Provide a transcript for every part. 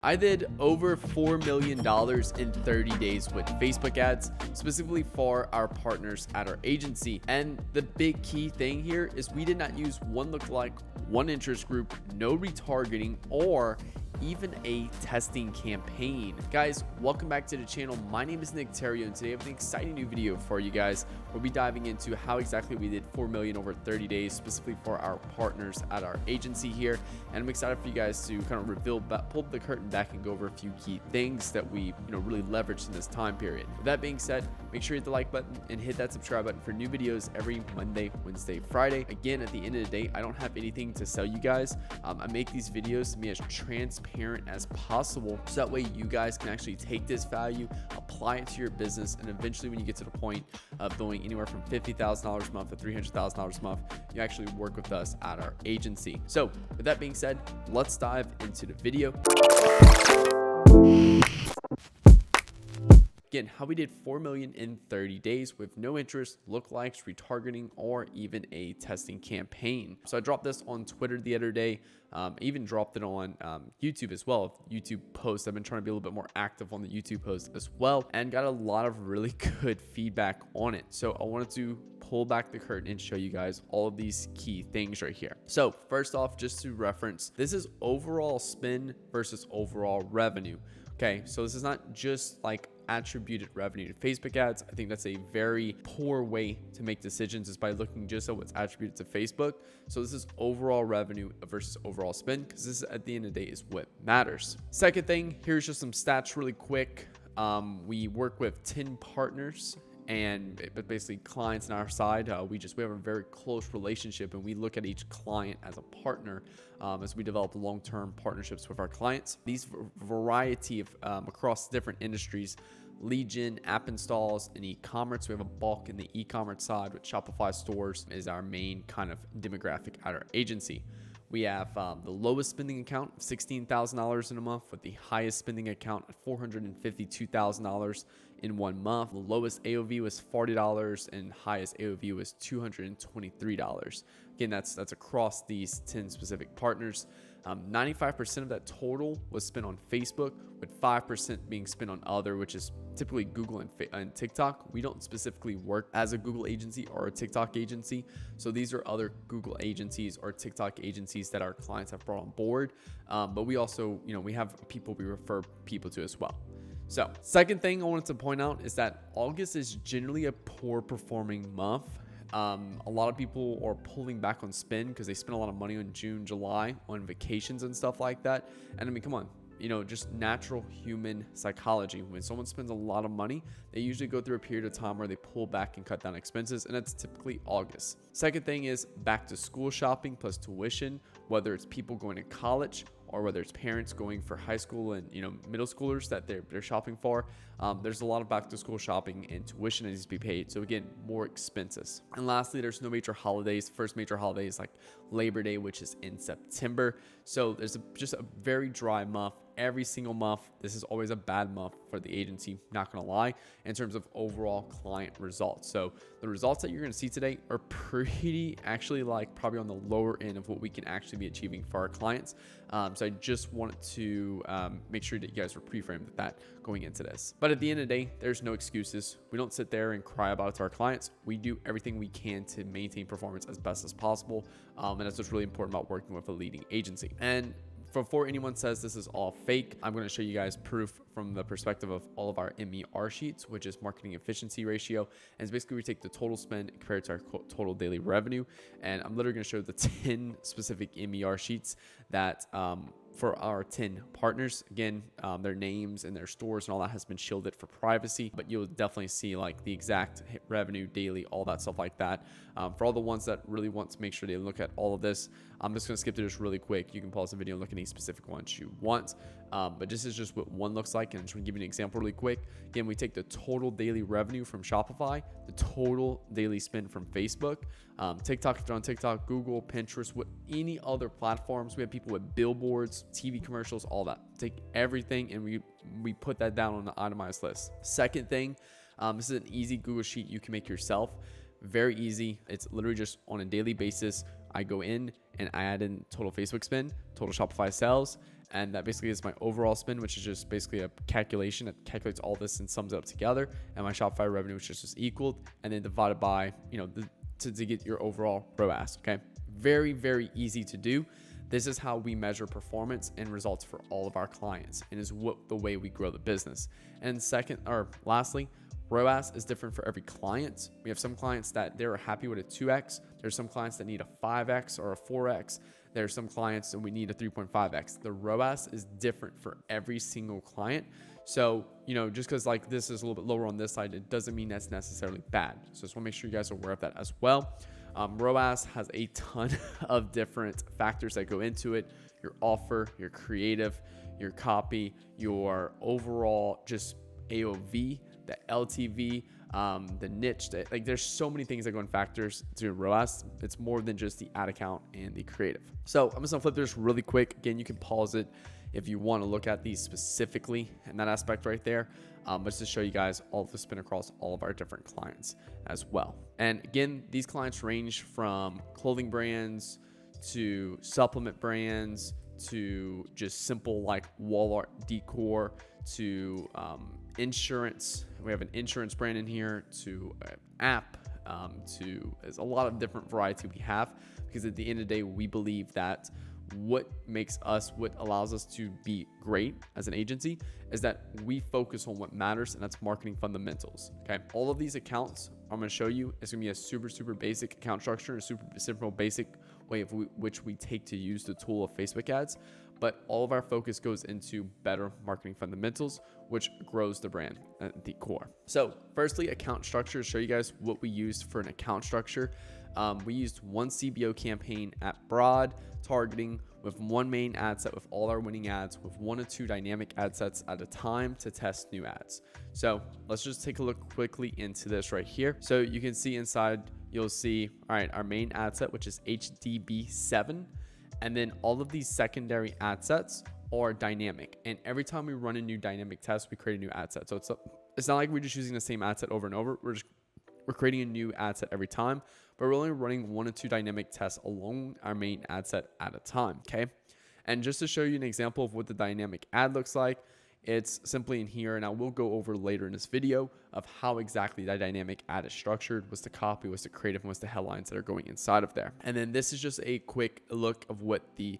I did over $4 million in 30 days with Facebook ads, specifically for our partners at our agency. And the big key thing here is we did not use one lookalike, one interest group, no retargeting, or even a testing campaign. Guys, welcome back to the channel. My name is Nick Theriot, and today I have an exciting new video for you guys. We'll be diving into how exactly we did 4 million over 30 days, specifically for our partners at our agency here. And I'm excited for you guys to kind of pull the curtain back and go over a few key things that we really leveraged in this time period. With that being said, make sure you hit the like button and hit that subscribe button for new videos every Monday, Wednesday, Friday. Again, at the end of the day, I don't have anything to sell you guys. I make these videos to be as transparent as possible, so that way you guys can actually take this value, apply it to your business, and eventually when you get to the point of doing anywhere from $50,000 a month to $300,000 a month, you actually work with us at our agency. So with that being said, let's dive into the video. Again, how we did 4 million in 30 days with no interest, lookalikes, retargeting, or even a testing campaign. So I dropped this on Twitter the other day. I even dropped it on YouTube as well. YouTube posts. I've been trying to be a little bit more active on the YouTube posts as well, and got a lot of really good feedback on it. So I wanted to pull back the curtain and show you guys all of these key things right here. So first off, just to reference, this is overall spend versus overall revenue. Okay, so this is not just like attributed revenue to Facebook ads. I think that's a very poor way to make decisions, is by looking just at what's attributed to Facebook. So this is overall revenue versus overall spend, because this is, at the end of the day, is what matters. Second thing, here's just some stats really quick. We work with 10 partners, and basically clients on our side. We have a very close relationship, and we look at each client as a partner as we develop long-term partnerships with our clients. These variety of across different industries: lead gen, app installs, and e-commerce. We have a bulk in the e-commerce side, with Shopify stores is our main kind of demographic at our agency. We have the lowest spending account of $16,000 in a month, with the highest spending account at $452,000 in 1 month. The lowest AOV was $40 and highest AOV was $223. Again, that's across these 10 specific partners. 95% of that total was spent on Facebook, with 5% being spent on other, which is typically Google and TikTok. We don't specifically work as a Google agency or a TikTok agency. So these are other Google agencies or TikTok agencies that our clients have brought on board. But we also, we have people we refer people to as well. So second thing I wanted to point out is that August is generally a poor performing month. A lot of people are pulling back on spend because they spend a lot of money on June, July on vacations and stuff like that. And I mean, come on, just natural human psychology. When someone spends a lot of money, they usually go through a period of time where they pull back and cut down expenses, and that's typically August. Second thing is back to school shopping plus tuition, whether it's people going to college or whether it's parents going for high school and middle schoolers that they're shopping for. There's a lot of back to school shopping and tuition that needs to be paid. So again, more expenses. And lastly, there's no major holidays. First major holiday is like Labor Day, which is in September. So there's just a very dry month. Every single month, this is always a bad month for the agency, not gonna lie, in terms of overall client results. So the results that you're gonna see today are pretty, actually, like probably on the lower end of what we can actually be achieving for our clients. So I just wanted to make sure that you guys were pre-framed with that going into this. But at the end of the day, there's no excuses. We don't sit there and cry about it to our clients. We do everything we can to maintain performance as best as possible. And that's what's really important about working with a leading agency. And before anyone says this is all fake, I'm going to show you guys proof from the perspective of all of our MER sheets, which is marketing efficiency ratio. And it's basically we take the total spend compared to our total daily revenue. And I'm literally going to show the 10 specific MER sheets that for our 10 partners. Again, their names and their stores and all that has been shielded for privacy, but you'll definitely see like the exact revenue daily, all that stuff like that. For all the ones that really want to make sure they look at all of this, I'm just going to skip through this really quick. You can pause the video and look at any specific ones you want. But this is just what one looks like. And I'm just going to give you an example really quick. Again, we take the total daily revenue from Shopify, the total daily spend from Facebook, TikTok, if they're on TikTok, Google, Pinterest, what any other platforms. We have people with billboards, TV commercials, all that. Take everything and we put that down on the itemized list. Second thing, this is an easy Google sheet you can make yourself. Very easy. It's literally just on a daily basis. I go in and I add in total Facebook spend, total Shopify sales, and that basically is my overall spend, which is just basically a calculation that calculates all this and sums it up together, and my Shopify revenue, which is just equaled and then divided by, to get your overall ROAS. Okay, very, very easy to do. This is how we measure performance and results for all of our clients, and is the way we grow the business. And lastly, ROAS is different for every client. We have some clients that they're happy with a 2x. There's some clients that need a 5x or a 4x. There's some clients that we need a 3.5x. The ROAS is different for every single client. So, just because this is a little bit lower on this side, it doesn't mean that's necessarily bad. So just want to make sure you guys are aware of that as well. ROAS has a ton of different factors that go into it. Your offer, your creative, your copy, your overall just AOV, the LTV, the niche. There's so many things that go in factors to ROAS. It's more than just the ad account and the creative. So I'm just gonna flip this really quick. Again, you can pause it if you want to look at these specifically in that aspect right there. But just to show you guys all of the spin across all of our different clients as well. And again, these clients range from clothing brands to supplement brands to just simple wall art decor to insurance. We have an insurance brand in here, to an app, there's a lot of different variety we have, because at the end of the day, we believe that what allows us to be great as an agency is that we focus on what matters, and that's marketing fundamentals. Okay, all of these accounts I'm going to show you is going to be a super basic account structure, a super simple basic way of which we take to use the tool of Facebook ads. But all of our focus goes into better marketing fundamentals, which grows the brand at the core. So firstly, account structure. Show you guys what we used for an account structure. We used one CBO campaign at broad targeting with one main ad set with all our winning ads, with 1 or 2 dynamic ad sets at a time to test new ads. So let's just take a look quickly into this right here. So you can see inside, you'll see, all right, our main ad set, which is HDB7. And then all of these secondary ad sets are dynamic. And every time we run a new dynamic test, we create a new ad set. So it's not like we're just using the same ad set over and over. We're creating a new ad set every time, but we're only running 1 or 2 dynamic tests along our main ad set at a time. Okay. And just to show you an example of what the dynamic ad looks like, it's simply in here, and I will go over later in this video of how exactly that dynamic ad is structured, what's the copy, what's the creative, and what's the headlines that are going inside of there. And then this is just a quick look of what the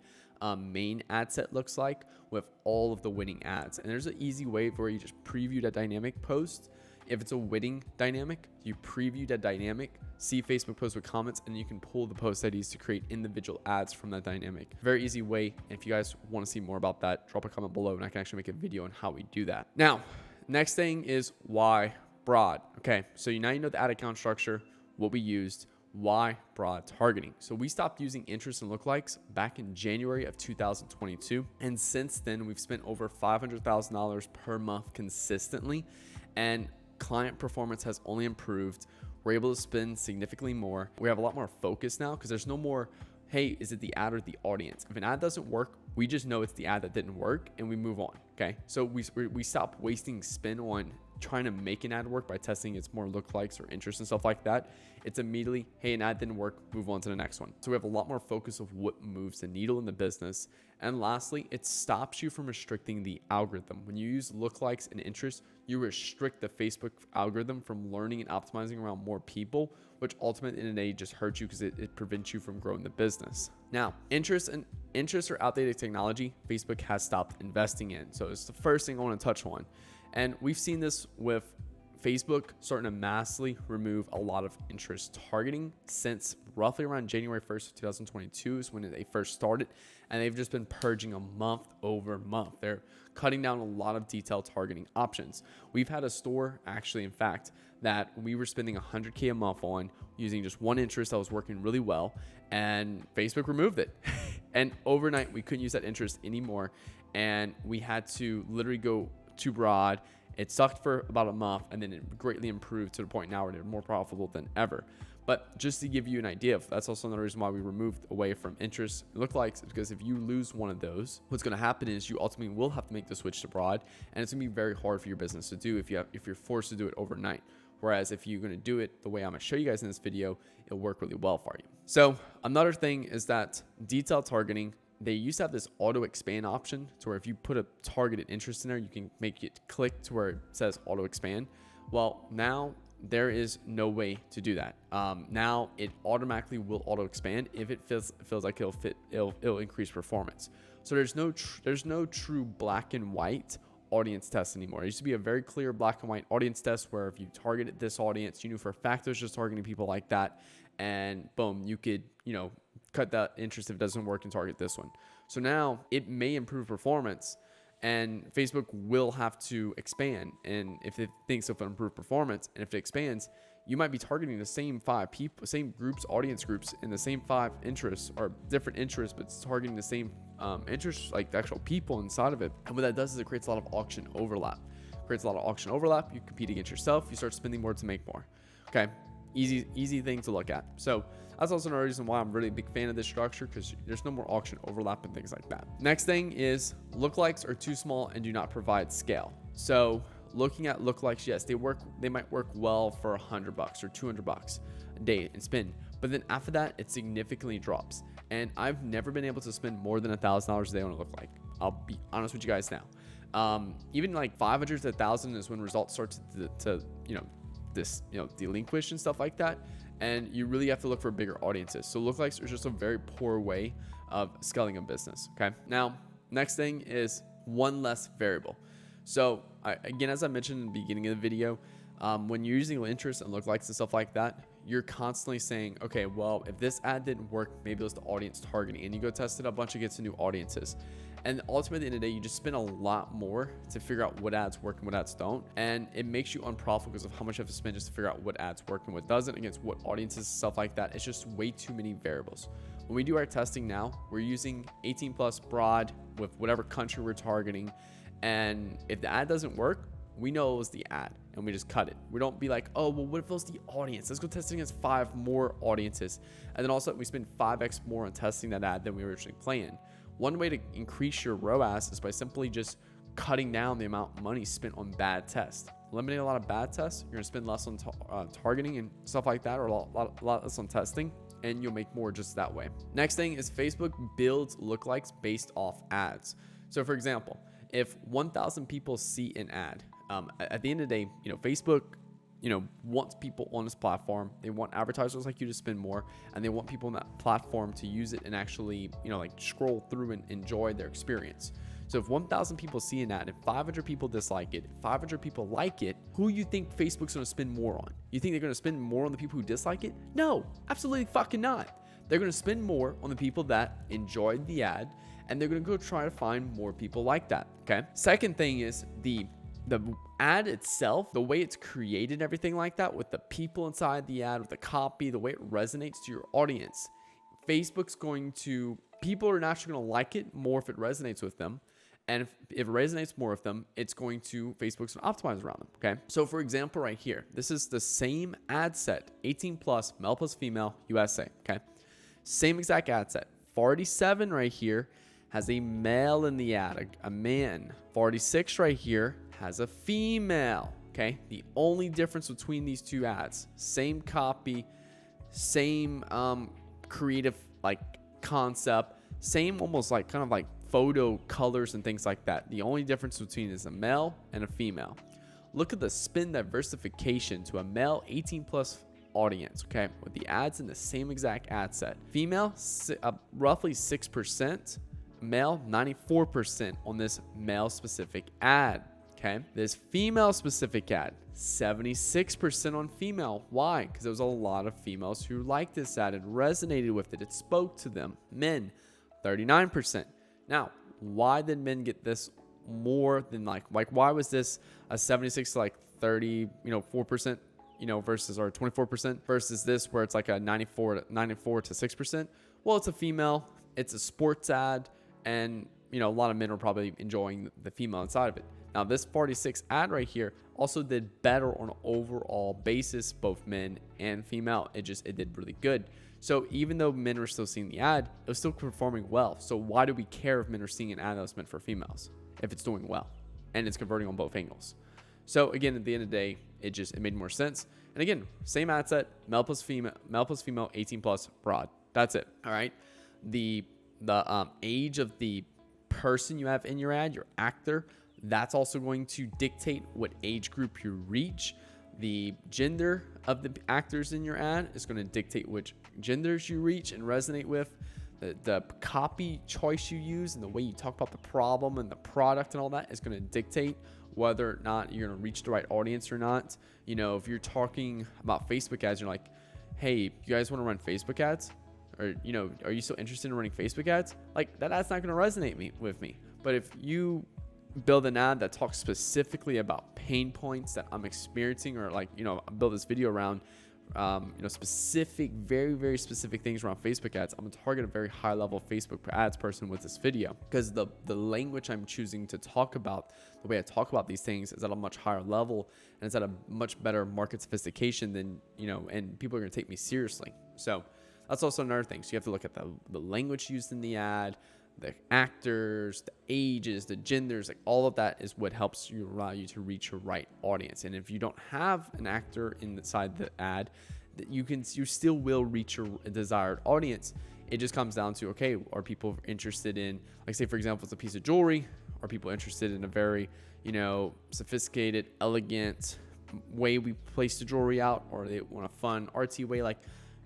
main ad set looks like with all of the winning ads. And there's an easy way where you just preview that dynamic post. If it's a winning dynamic, you preview that dynamic, see Facebook post with comments, and you can pull the post IDs to create individual ads from that dynamic. Very easy way. And if you guys want to see more about that, drop a comment below and I can actually make a video on how we do that. Now, next thing is why broad. Okay, so now you know the ad account structure, what we used, why broad targeting. So we stopped using interest and lookalikes back in January of 2022. And since then, we've spent over $500,000 per month consistently. And client performance has only improved. We're able to spend significantly more. We have a lot more focus now because there's no more, hey, is it the ad or the audience? If an ad doesn't work, we just know it's the ad that didn't work and we move on. Okay, so we stop wasting spin on trying to make an ad work by testing its more lookalikes or interest and stuff like that. It's immediately, hey, an ad didn't work, move on to the next one. So we have a lot more focus of what moves the needle in the business. And lastly, it stops you from restricting the algorithm. When you use lookalikes and interest, you restrict the Facebook algorithm from learning and optimizing around more people, which ultimately in the day just hurts you because it prevents you from growing the business. Now, interest or outdated technology, Facebook has stopped investing in. So it's the first thing I want to touch on. And we've seen this with Facebook starting to massively remove a lot of interest targeting since roughly around January 1st of 2022 is when they first started. And they've just been purging a month over month. They're cutting down a lot of detailed targeting options. We've had a store, actually, in fact, that we were spending $100K a month on using just one interest that was working really well. And Facebook removed it. And overnight, we couldn't use that interest anymore. And we had to literally go too broad. It sucked for about a month and then it greatly improved to the point now where they're more profitable than ever. But just to give you an idea, that's also another reason why we removed away from interest lookalikes, because if you lose one of those, what's going to happen is you ultimately will have to make the switch to broad, and it's going to be very hard for your business to do if you're forced to do it overnight. Whereas if you're going to do it the way I'm going to show you guys in this video, it'll work really well for you. So another thing is that detailed targeting they used to have this auto expand option to where if you put a targeted interest in there, you can make it click to where it says auto expand. Well, now there is no way to do that. Now it automatically will auto expand if it feels like it'll increase performance. So there's no true black and white audience test anymore. It used to be a very clear black and white audience test where if you targeted this audience, you knew for a fact it was just targeting people like that, and boom, you could, cut that interest if it doesn't work and target this one. So now it may improve performance, and Facebook will have to expand. And if it thinks it'll improve performance, and if it expands, you might be targeting the same 5 people, same groups, audience groups, in the same 5 interests or different interests, but it's targeting the same interests, like the actual people inside of it. And what that does is it creates a lot of auction overlap. You compete against yourself. You start spending more to make more. Okay, easy thing to look at. So that's also another reason why I'm really a big fan of this structure, because there's no more auction overlap and things like that. Next thing is lookalikes are too small and do not provide scale. So looking at lookalikes, yes, they might work well for $100 or $200 a day and spend, but then after that, it significantly drops. And I've never been able to spend more than $1,000 a day on a lookalike. I'll be honest with you guys now. Even like 500 to 1,000 is when results start to delinquish and stuff like that. And you really have to look for bigger audiences. So lookalikes are just a very poor way of scaling a business. Okay. Now, next thing is one less variable. So again, as I mentioned in the beginning of the video, when you're using interest and lookalikes and stuff like that, you're constantly saying, okay, well, if this ad didn't work, maybe it was the audience targeting, and you go test it a bunch of gets to new audiences. And ultimately, at the end of the day, you just spend a lot more to figure out what ads work and what ads don't. And it makes you unprofitable because of how much you have to spend just to figure out what ads work and what doesn't against what audiences, stuff like that. It's just way too many variables. When we do our testing now, we're using 18 plus broad with whatever country we're targeting. And if the ad doesn't work, we know it was the ad and we just cut it. We don't be like, oh, well, what if it was the audience? Let's go test it against 5 more audiences. And then all of a sudden we spend 5x more on testing that ad than we were originally planned. One way to increase your ROAS is by simply just cutting down the amount of money spent on bad tests. Eliminating a lot of bad tests, you're gonna spend less on targeting and stuff like that, or a lot less on testing, and you'll make more just that way. Next thing is Facebook builds lookalikes based off ads. So for example, if 1,000 people see an ad, at the end of the day, Facebook, wants people on this platform. They want advertisers like you to spend more, and they want people on that platform to use it and actually, like scroll through and enjoy their experience. So if 1,000 people see an ad and 500 people dislike it, 500 people like it, who you think Facebook's going to spend more on? You think they're going to spend more on the people who dislike it? No, absolutely fucking not. They're going to spend more on the people that enjoyed the ad, and they're going to go try to find more people like that. Okay. Second thing is the ad itself, the way it's created and everything like that, with the people inside the ad, with the copy, the way it resonates to your audience. People are naturally going to like it more if it resonates with them. And if it resonates more with them, Facebook's going to optimize around them. Okay. So for example, right here, this is the same ad set, 18 plus, male plus female, USA. Okay. Same exact ad set. 47 right here has a male in the ad, a man. 46 right here has a female. Okay. The only difference between these two ads, same copy, same creative concept, same almost kind of photo colors and things like that. The only difference between is a male and a female. Look at the spin diversification to a male 18 plus audience, okay, with the ads in the same exact ad set. Female, roughly 6%, male, 94% on this male specific ad. Okay, this female specific ad, 76% on female. Why? Because there was a lot of females who liked this ad and resonated with it. It spoke to them. Men, 39%. Now, why did men get this more than why was this a 76 to 30, 4%, versus, or 24% versus this where it's a 94 to 6%? Well, it's a female, it's a sports ad, and a lot of men are probably enjoying the female inside of it. Now, this 46 ad right here also did better on an overall basis, both men and female. It did really good. So even though men were still seeing the ad, it was still performing well. So why do we care if men are seeing an ad that's meant for females if it's doing well and it's converting on both angles? So again, at the end of the day, it made more sense. And again, same ad set, male plus female, 18 plus, broad. That's it. All right. The The age of the person you have in your ad, your actor, that's also going to dictate what age group you reach. The gender of the actors in your ad is going to dictate which genders you reach and resonate with. The copy choice you use and the way you talk about the problem and the product and all that is going to dictate whether or not you're going to reach the right audience or not. You know, if you're talking about Facebook ads, you're like, hey, you guys want to run Facebook ads? Or, you know, are you still interested in running Facebook ads? Like, that ad's not going to resonate with me. But if you build an ad that talks specifically about pain points that I'm experiencing, or like, you know, build this video around, you know, specific, very, very specific things around Facebook ads, I'm going to target a very high level Facebook ads person with this video, because the language I'm choosing to talk about, the way I talk about these things is at a much higher level, and it's at a much better market sophistication than, you know, and people are going to take me seriously. So that's also another thing. So you have to look at the language used in the ad, the actors, the ages, the genders, like all of that is what helps you, allow you to reach your right audience. And if you don't have an actor inside the ad, you still will reach your desired audience. It just comes down to, okay, are people interested in, like, say for example, it's a piece of jewelry. Are people interested in a very, you know, sophisticated, elegant way we place the jewelry out, or they want a fun, artsy way? Like,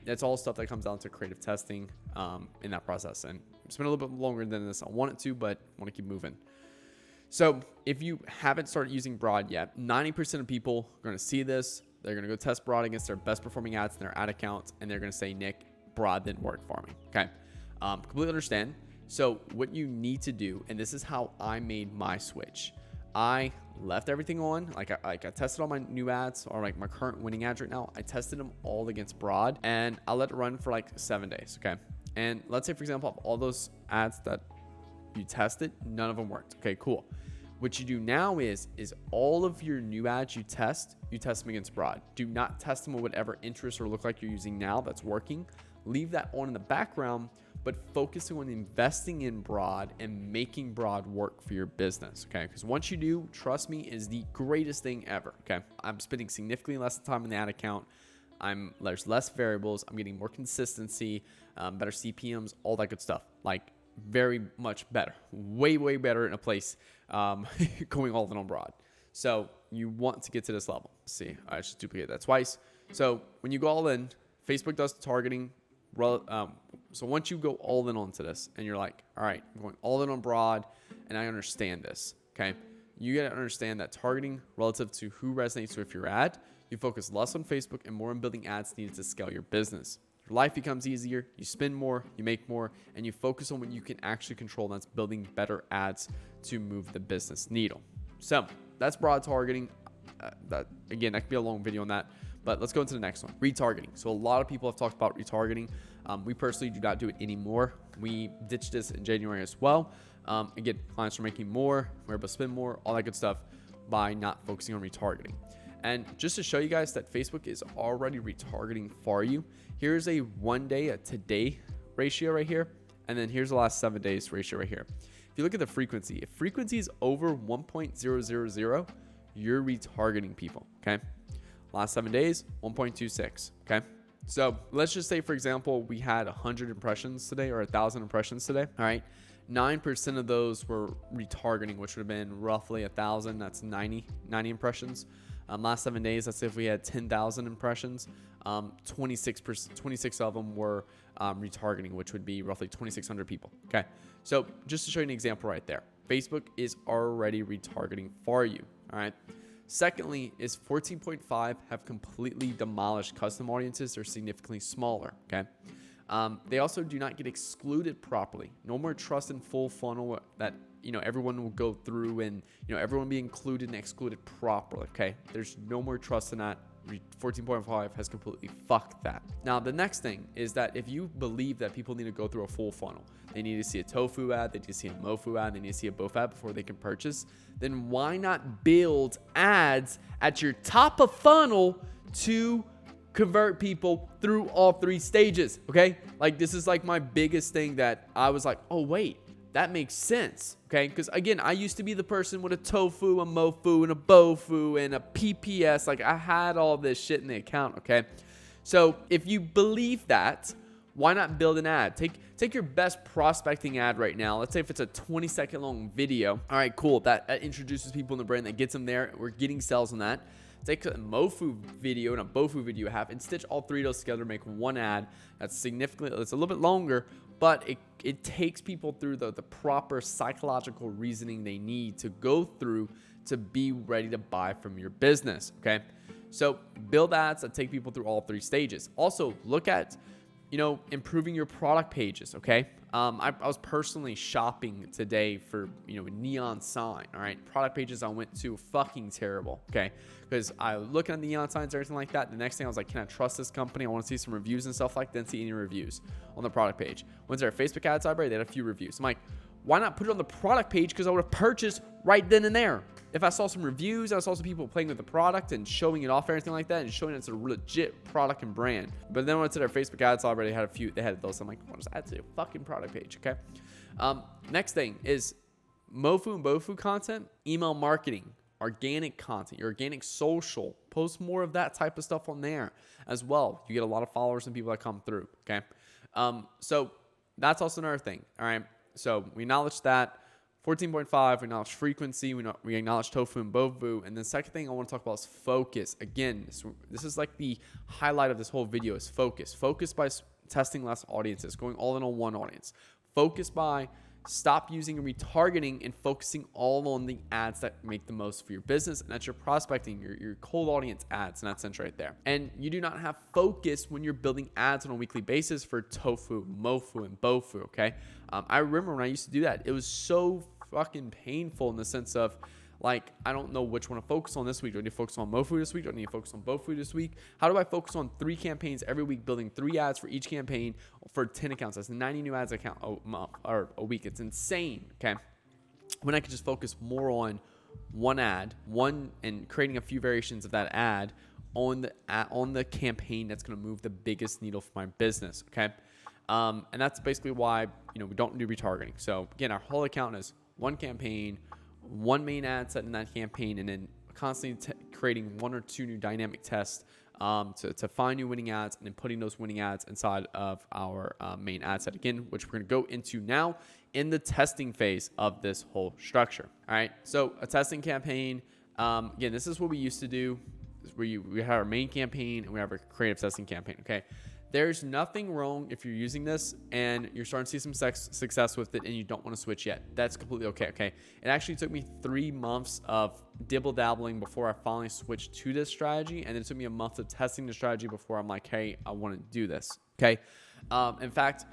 that's all stuff that comes down to creative testing in that process. And it's been a little bit longer than this I wanted to, but I want to keep moving. So if you haven't started using Broad yet, 90% of people are going to see this. They're going to go test Broad against their best performing ads in their ad accounts, and they're going to say, Nick, Broad didn't work for me. Okay, completely understand. So what you need to do, and this is how I made my switch. I left everything on. Like I tested all my new ads, or like my current winning ads right now. I tested them all against Broad, and I let it run for like 7 days. Okay. And let's say, for example, of all those ads that you tested, none of them worked. Okay, cool. What you do now is all of your new ads you test them against Broad. Do not test them with whatever interest or look like you're using now that's working. Leave that on in the background, but focusing on investing in Broad and making Broad work for your business, okay? Because once you do, trust me, is the greatest thing ever, okay? I'm spending significantly less time in the ad account. There's less variables. I'm getting more consistency, better CPMs, all that good stuff. Like, very much better, way, way better in a place going all in on Broad. So you want to get to this level. Let's see, I should duplicate that twice. So when you go all in, Facebook does targeting. So once you go all in onto this and you're like, all right, I'm going all in on Broad and I understand this, okay? You got to understand that targeting relative to who resonates with your ad, you focus less on Facebook and more on building ads needed to scale your business. Your life becomes easier, you spend more, you make more, and you focus on what you can actually control, and that's building better ads to move the business needle. So that's Broad targeting. That could be a long video on that, but let's go into the next one. Retargeting. So a lot of people have talked about retargeting. We personally do not do it anymore. We ditched this in January as well. Again, clients are making more, we're able to spend more, all that good stuff by not focusing on retargeting. And just to show you guys that Facebook is already retargeting for you, here's a 1 day, a today ratio right here. And then here's the last 7 days ratio right here. If you look at the frequency, if frequency is over 1.000, you're retargeting people, okay? Last 7 days, 1.26, okay? So let's just say, for example, we had 100 impressions today or 1,000 impressions today, all right? 9% of those were retargeting, which would have been roughly 1,000. That's 90 impressions. Last 7 days, let's say if we had 10,000 impressions, 26 of them were retargeting, which would be roughly 2,600 people. Okay, so just to show you an example right there, Facebook is already retargeting for you. All right. Secondly, is 14.5 have completely demolished custom audiences. They're significantly smaller. Okay. They also do not get excluded properly. No more trust in full funnel that, you know, everyone will go through and, you know, everyone be included and excluded properly. Okay. There's no more trust in that. 14.5 has completely fucked that. Now, the next thing is that if you believe that people need to go through a full funnel, they need to see a tofu ad, they need to see a mofu ad, they need to see a both ad before they can purchase, then why not build ads at your top of funnel to convert people through all three stages? Okay, like this is like my biggest thing that I was like, oh wait, that makes sense. Okay, because again, I used to be the person with a tofu, a mofu, and a bofu, and a PPS. Like I had all this shit in the account. Okay, so if you believe that, Why not build an ad? Take your best prospecting ad right now. Let's say if it's a 20-second long video. All right, cool. That introduces people in the brand, that gets them there. We're getting sales on that. Take a MoFu video and a BoFu video you have and stitch all three of those together, make one ad that's significantly, it's a little bit longer, but it takes people through the proper psychological reasoning they need to go through to be ready to buy from your business, okay? So build ads that take people through all three stages. Also, look at, improving your product pages, okay? I was personally shopping today for, a neon sign, all right? Product pages I went to, fucking terrible, okay? Because I was looking at the neon signs, everything like that. The next thing I was like, can I trust this company? I want to see some reviews and stuff like that. Didn't see any reviews on the product page. Went to their Facebook ads library, they had a few reviews. I'm like, why not put it on the product page? Because I would have purchased right then and there. If I saw some reviews, I saw some people playing with the product and showing it off, everything like that, and showing it's a legit product and brand. But then when I went to their Facebook ads library, they had those. I'm like, what does add to a fucking product page, okay? Next thing is MoFu and BoFu content, email marketing, organic content, your organic social. Post more of that type of stuff on there as well. You get a lot of followers and people that come through, okay? So that's also another thing, all right? So we acknowledge that. 14.5, we acknowledge frequency, we acknowledge tofu and bofu. And the second thing I want to talk about is focus. Again, this is like the highlight of this whole video is focus. Focus by testing less audiences, going all in on one audience. Focus by stop using retargeting and focusing all on the ads that make the most for your business. And that's your prospecting, your cold audience ads, and that sense right there. And you do not have focus when you're building ads on a weekly basis for tofu, mofu, and bofu, okay? I remember when I used to do that, it was so fucking painful in the sense of, like, I don't know which one to focus on this week. Do I need to focus on mofu this week? Do I need to focus on bofu this week? How do I focus on 3 campaigns every week, building 3 ads for each campaign for 10 accounts? That's 90 new ads a week. It's insane, okay? When I could just focus more on one ad, and creating a few variations of that ad on the campaign that's going to move the biggest needle for my business, okay? And that's basically why, we don't do retargeting. So again, our whole account is one campaign, one main ad set in that campaign, and then constantly creating 1 or 2 new dynamic tests to find new winning ads, and then putting those winning ads inside of our main ad set again, which we're going to go into now in the testing phase of this whole structure. All right. So a testing campaign, again, this is what we used to do. We have our main campaign and we have our creative testing campaign. Okay. There's nothing wrong if you're using this and you're starting to see some success with it and you don't want to switch yet. That's completely okay, okay? It actually took me 3 months of dibble-dabbling before I finally switched to this strategy, and then it took me a month of testing the strategy before I'm like, hey, I want to do this, okay? In fact,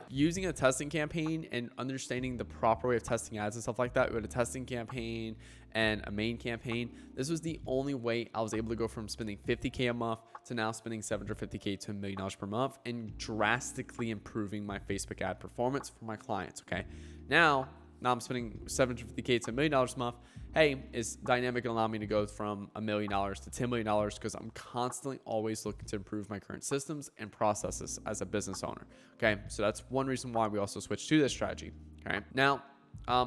using a testing campaign and understanding the proper way of testing ads and stuff like that, we had a testing campaign and a main campaign. This was the only way I was able to go from spending $50K a month to now spending $750K to $1 million per month, and drastically improving my Facebook ad performance for my clients, okay? Now I'm spending $750K to $1 million a month. Hey, is dynamic and allow me to go from $1 million to $10 million because I'm constantly always looking to improve my current systems and processes as a business owner. Okay, so that's one reason why we also switched to this strategy. Okay, now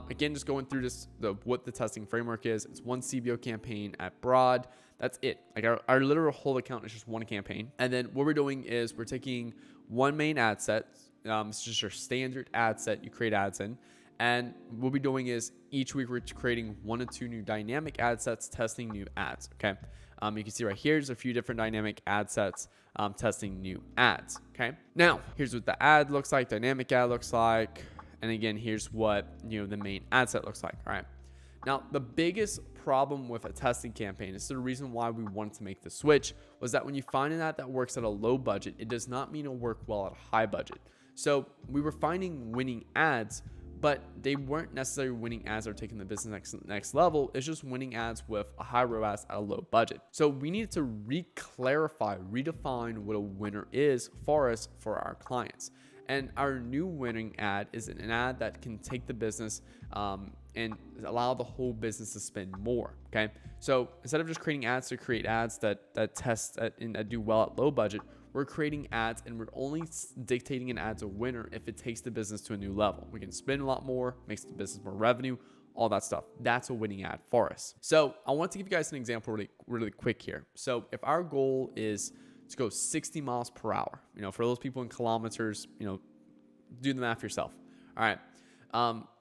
again, just going through what the testing framework is. It's one CBO campaign at broad. That's it. Like our literal whole account is just one campaign. And then what we're doing is we're taking one main ad set. It's just your standard ad set you create ads in. And what we're doing is each week we're creating 1 or 2 new dynamic ad sets, testing new ads, okay? You can see right here, there's a few different dynamic ad sets testing new ads, okay? Now, here's what the ad looks like, dynamic ad looks like. And again, here's what the main ad set looks like, all right? Now, the biggest problem with a testing campaign, this is the reason why we wanted to make the switch, was that when you find an ad that works at a low budget, it does not mean it'll work well at a high budget. So we were finding winning ads, but they weren't necessarily winning ads that are taking the business next level. It's just winning ads with a high ROAS at a low budget. So we needed to redefine what a winner is for us, for our clients. And our new winning ad is an ad that can take the business and allow the whole business to spend more, okay? So instead of just creating ads to create ads that test and that do well at low budget, we're creating ads, and we're only dictating an ad's a winner if it takes the business to a new level. We can spend a lot more, makes the business more revenue, all that stuff. That's a winning ad for us. So I want to give you guys an example really quick here. So if our goal is to go 60 miles per hour. For those people in kilometers, do the math yourself. All right.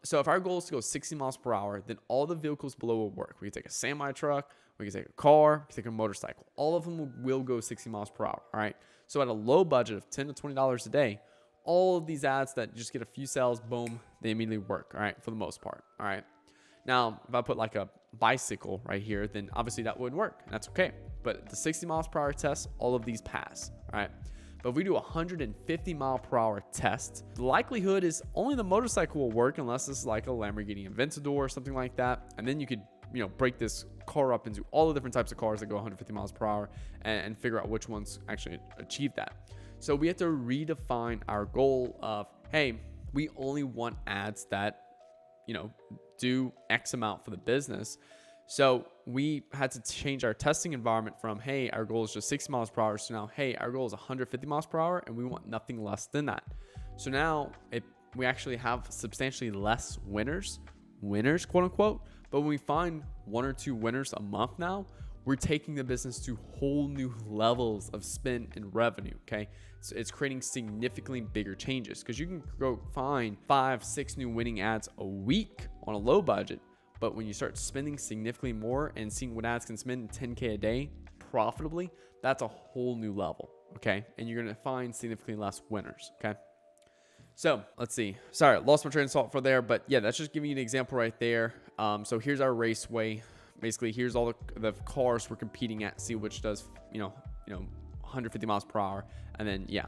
So if our goal is to go 60 miles per hour, then all the vehicles below will work. We can take a semi truck, we can take a car, we can take a motorcycle. All of them will go 60 miles per hour. All right. So at a low budget of $10 to $20 a day, all of these ads that just get a few sales, boom, they immediately work. All right. For the most part. All right. Now, if I put like a bicycle right here, then obviously that wouldn't work. And that's okay. But the 60 miles per hour test, all of these pass. All right. But if we do a 150 mile per hour test, the likelihood is only the motorcycle will work unless it's like a Lamborghini Aventador or something like that. And then you could, break this car up into all the different types of cars that go 150 miles per hour and figure out which ones actually achieve that. So we have to redefine our goal of, hey, we only want ads that, do X amount for the business. So we had to change our testing environment from, hey, our goal is just 60 miles per hour. So now, hey, our goal is 150 miles per hour and we want nothing less than that. So now we actually have substantially less winners, quote unquote. But when we find one or two winners a month now, we're taking the business to whole new levels of spend and revenue. Okay. So it's creating significantly bigger changes because you can go find 5-6 new winning ads a week on a low budget. But when you start spending significantly more and seeing what ads can spend $10K a day profitably, that's a whole new level. Okay. And you're going to find significantly less winners. Okay. So let's see. Sorry, lost my train of thought for there. But yeah, that's just giving you an example right there. So here's our raceway. Basically, here's all the cars we're competing at. See which does, 150 miles per hour. And then, yeah.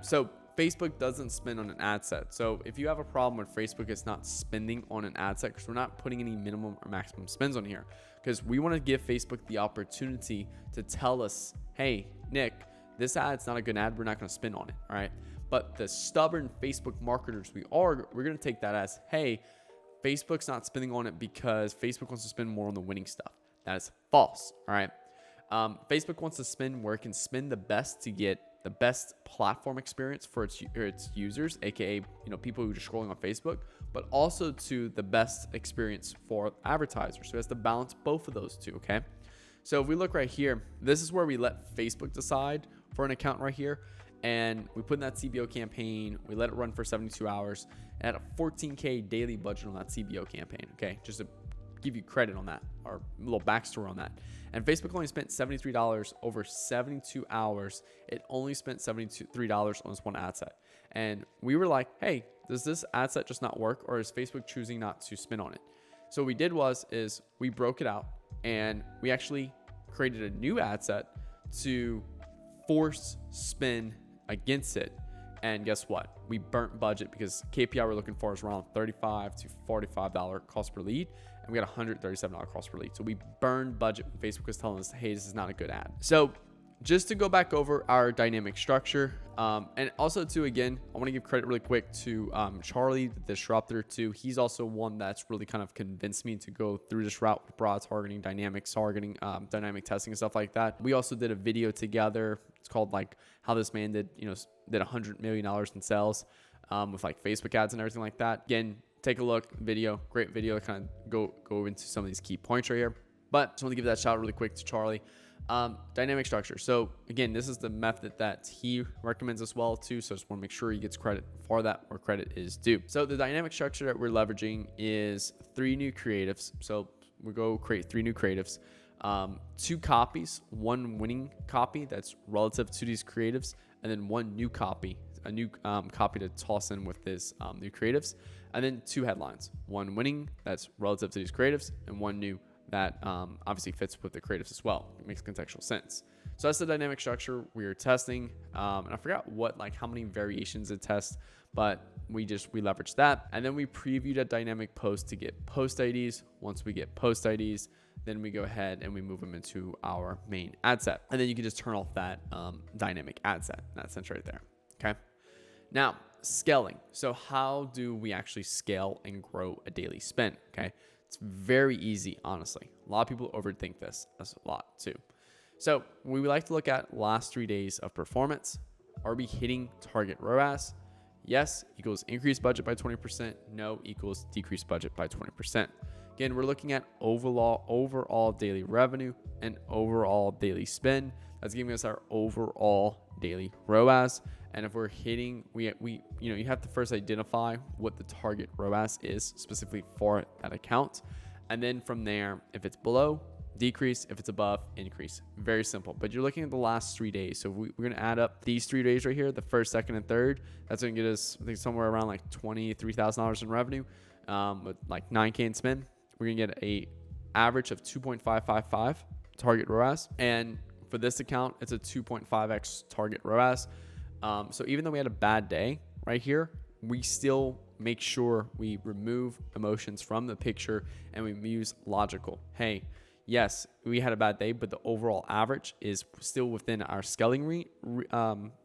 So Facebook doesn't spend on an ad set. So if you have a problem with Facebook, it's not spending on an ad set because we're not putting any minimum or maximum spends on here because we want to give Facebook the opportunity to tell us, hey, Nick, this ad's not a good ad. We're not going to spend on it. All right. But the stubborn Facebook marketers we're going to take that as, hey, Facebook's not spending on it because Facebook wants to spend more on the winning stuff. That is false. All right. Facebook wants to spend where it can spend the best to get the best platform experience for its users, aka people who are just scrolling on Facebook, but also to the best experience for advertisers. So it has to balance both of those two. Okay. So if we look right here, this is where we let Facebook decide for an account right here. And we put in that CBO campaign. We let it run for 72 hours at a $14K daily budget on that CBO campaign. Okay. Just to give you credit on that or a little backstory on that. And Facebook only spent $73 over 72 hours. It only spent $73 on this one ad set. And we were like, hey, does this ad set just not work? Or is Facebook choosing not to spend on it? So what we did is we broke it out and we actually created a new ad set to force spin against it. And guess what? We burnt budget because KPI we're looking for is around $35 to $45 cost per lead. And we got $137 cost per lead. So we burned budget when Facebook was telling us, hey, this is not a good ad. So just to go back over our dynamic structure, and also too, again, I want to give credit really quick to Charlie, the disruptor too. He's also one that's really kind of convinced me to go through this route with broad targeting, dynamic targeting, dynamic testing and stuff like that. We also did a video together. It's called like how this man did $100 million in sales with like Facebook ads and everything like that. Again, take a look, video, great video to kind of go into some of these key points right here. But just want to give that shout out really quick to Charlie. Dynamic structure. So again, this is the method that he recommends as well too. So just want to make sure he gets credit for that where credit is due. So the dynamic structure that we're leveraging is 3 new creatives. So we go create 3 new creatives, 2 copies, 1 winning copy that's relative to these creatives, and then 1 new copy, a new copy to toss in with this new creatives, and then 2 headlines, 1 winning that's relative to these creatives, and 1 new that obviously fits with the creatives as well. It makes contextual sense. So that's the dynamic structure we are testing. And I forgot how many variations it tests, but we leveraged that. And then we previewed a dynamic post to get post IDs. Once we get post IDs, then we go ahead and we move them into our main ad set. And then you can just turn off that dynamic ad set. That sense right there. Okay. Now, scaling. So how do we actually scale and grow a daily spend? Okay. It's very easy, honestly. A lot of people overthink this. That's a lot too. So we like to look at last 3 days of performance. Are we hitting target ROAS? Yes equals increased budget by 20%. No equals decreased budget by 20%. Again, we're looking at overall daily revenue and overall daily spend That's giving us our overall daily ROAS. And if we're hitting, you have to first identify what the target ROAS is specifically for that account. And then from there, if it's below, decrease. If it's above, increase. Very simple. But you're looking at the last 3 days. So we're going to add up these 3 days right here, the first, second, and third. That's going to get us, I think, somewhere around like $23,000 in revenue, with like 9K in spend. We're going to get a average of 2.555 target ROAS. And for this account, it's a 2.5x target ROAS. So even though we had a bad day right here, we still make sure we remove emotions from the picture and we use logical. Hey, yes, we had a bad day, but the overall average is still within our scaling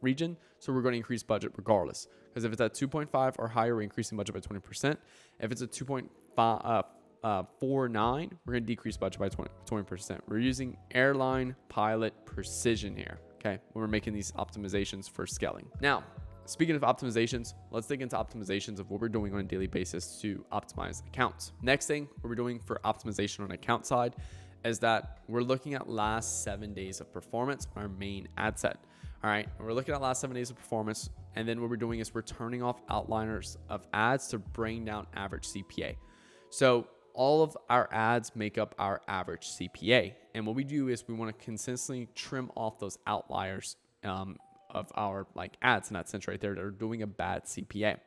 region. So we're going to increase budget regardless. Because if it's at 2.5 or higher, we're increasing budget by 20%. If it's a 2.49, we're going to decrease budget by 20%. We're using airline pilot precision here, okay, when we're making these optimizations for scaling. Now, speaking of optimizations, let's dig into optimizations of what we're doing on a daily basis to optimize accounts. Next thing what we're doing for optimization on account side is that we're looking at last 7 days of performance on our main ad set. All right, and we're looking at last 7 days of performance. And then what we're doing is we're turning off outliners of ads to bring down average CPA. So all of our ads make up our average CPA. And what we do is we want to consistently trim off those outliers of our like ads in that sense right there that are doing a bad CPA.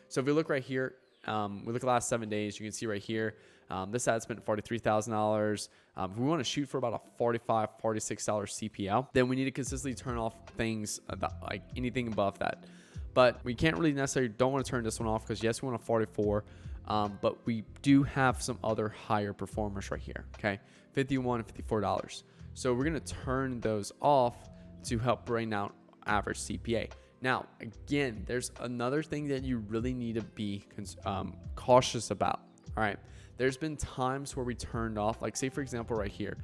So if we look right here, we look at the last 7 days, you can see right here, this ad spent $43,000. If we want to shoot for about a $45, $46 CPL, then we need to consistently turn off things about like anything above that. But we can't really necessarily don't want to turn this one off because yes, we want a 44, but we do have some other higher performers right here. Okay, $51 and $54. So we're going to turn those off to help bring down average CPA. Now, again, there's another thing that you really need to be cautious about. All right. There's been times where we turned off, like say, for example, right here,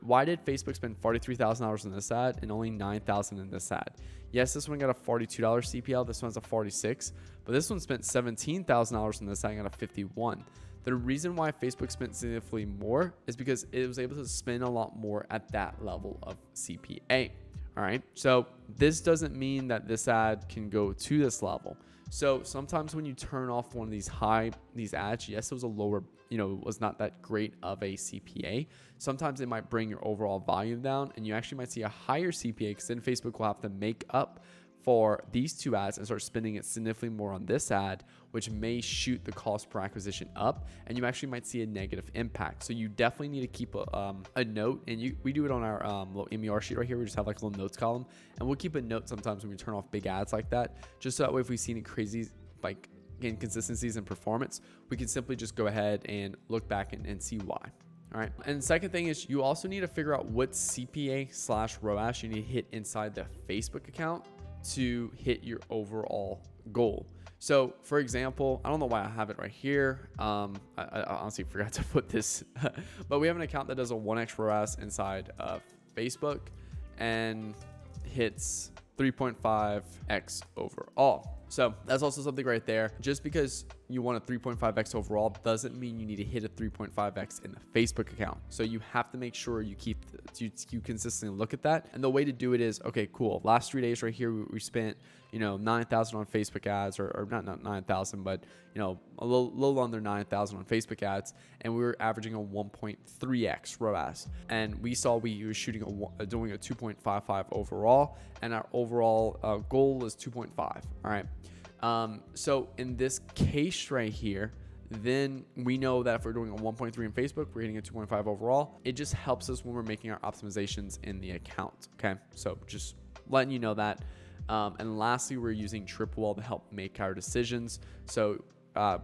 why did Facebook spend $43,000 in this ad and only $9,000 in this ad? Yes, this one got a $42 CPL. This one's a $46, but this one spent $17,000 in this ad and got a $51. The reason why Facebook spent significantly more is because it was able to spend a lot more at that level of CPA. All right. So this doesn't mean that this ad can go to this level. So sometimes when you turn off one of these ads, yes, it was a lower, it was not that great of a CPA. Sometimes it might bring your overall volume down and you actually might see a higher CPA because then Facebook will have to make up for these two ads and start spending it significantly more on this ad, which may shoot the cost per acquisition up, and you actually might see a negative impact. So you definitely need to keep a note, and we do it on our little MER sheet right here. We just have like a little notes column, and we'll keep a note sometimes when we turn off big ads like that, just so that way if we see any crazy like inconsistencies in performance, we can simply just go ahead and look back and see why. All right. And the second thing is you also need to figure out what CPA/ROAS you need to hit inside the Facebook account to hit your overall goal. So for example, I don't know why I have it right here. I honestly forgot to put this, but we have an account that does a 1x ROAS inside of Facebook and hits 3.5x overall. So that's also something right there. Just because you want a 3.5x overall doesn't mean you need to hit a 3.5x in the Facebook account. So you have to make sure you consistently look at that. And the way to do it is, okay, cool. Last 3 days right here, we spent, 9,000 on Facebook ads, or not 9,000, but a little under 9,000 on Facebook ads, and we were averaging a 1.3x ROAS. And we saw we were shooting doing a 2.55 overall, and our overall goal is 2.5. All right. So in this case right here, then we know that if we're doing a 1.3 in Facebook, we're hitting a 2.5 overall. It just helps us when we're making our optimizations in the account. Okay. So just letting you know that. And lastly, we're using Triple to help make our decisions. So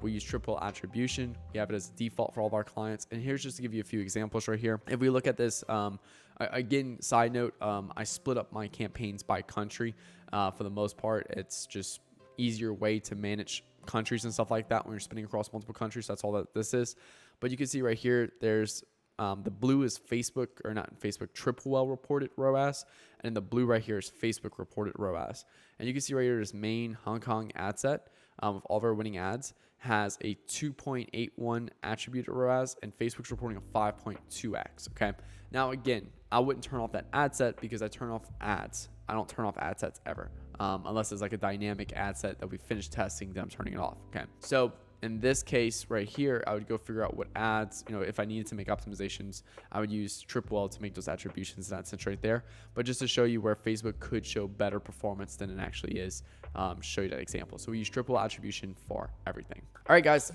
we use triple attribution. We have it as a default for all of our clients. And here's just to give you a few examples right here. If we look at this, again, side note, I split up my campaigns by country. For the most part, it's just easier way to manage countries and stuff like that when you're spinning across multiple countries. That's all that this is. But you can see right here, there's the blue is Facebook, or not Facebook, Triple reported ROAS. And the blue right here is Facebook reported ROAS. And you can see right here is main Hong Kong ad set with all of our winning ads. has a 2.81 attribute ROAS, and Facebook's reporting a 5.2x. Okay. Now, again, I wouldn't turn off that ad set because I turn off ads. I don't turn off ad sets ever, unless it's like a dynamic ad set that we finished testing, then I'm turning it off. Okay. So in this case right here, I would go figure out what ads, if I needed to make optimizations, I would use Tripwell to make those attributions, and that's right there. But just to show you where Facebook could show better performance than it actually is, show you that example. So we use Tripwell attribution for everything. All right, guys.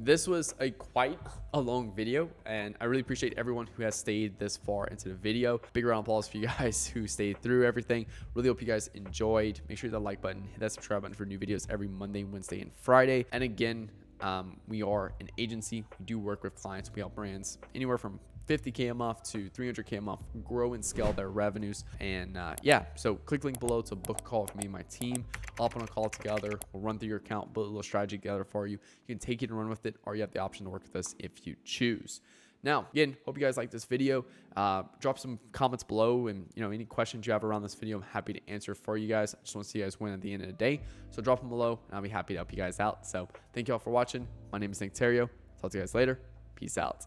This was quite a long video, and I really appreciate everyone who has stayed this far into the video. Big round of applause for you guys who stayed through everything. Really hope you guys enjoyed. Make sure you hit that like button, hit that subscribe button for new videos every Monday, Wednesday, and Friday. And again, we are an agency. We do work with clients. We help brands anywhere from 50K a month to 300K a month grow and scale their revenues. And yeah, so click link below to book a call with me and my team. Hop on a call together. We'll run through your account, build a little strategy together for you. You can take it and run with it, or you have the option to work with us if you choose. Now, again, hope you guys like this video. Drop some comments below, and any questions you have around this video, I'm happy to answer for you guys. I just want to see you guys win at the end of the day. So drop them below, and I'll be happy to help you guys out. So thank you all for watching. My name is Nick Theriot. Talk to you guys later. Peace out.